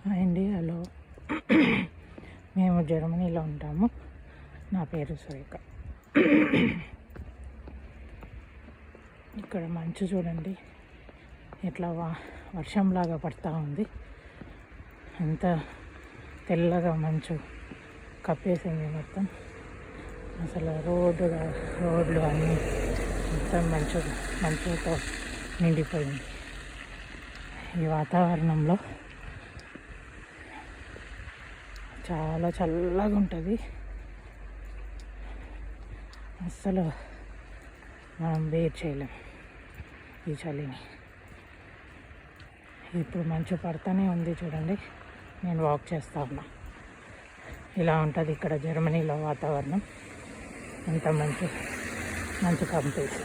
Hi అండి, hello. మేము జర్మనీలో ఉంటాము. నా పేరు సురేఖ. ఇక్కడ మంచు చూడండి ఎట్లా వర్షంలాగా పడుతూ ఉంది. అంత తెల్లగా మంచు కప్పేసింది మొత్తం. అసలు రోడ్లు అన్నీ మొత్తం మంచుతో నిండిపోయింది. ఈ వాతావరణంలో చాలా చల్లగా ఉంటుంది. అస్సలు మనం వేర్ చేయలేం ఈ చలిని. ఇప్పుడు మంచు పడుతూనే ఉంది చూడండి. నేను వాక్ చేస్తా ఉన్నా. ఇలా ఉంటుంది ఇక్కడ జర్మనీలో వాతావరణం. అంత మంచు కంపేసి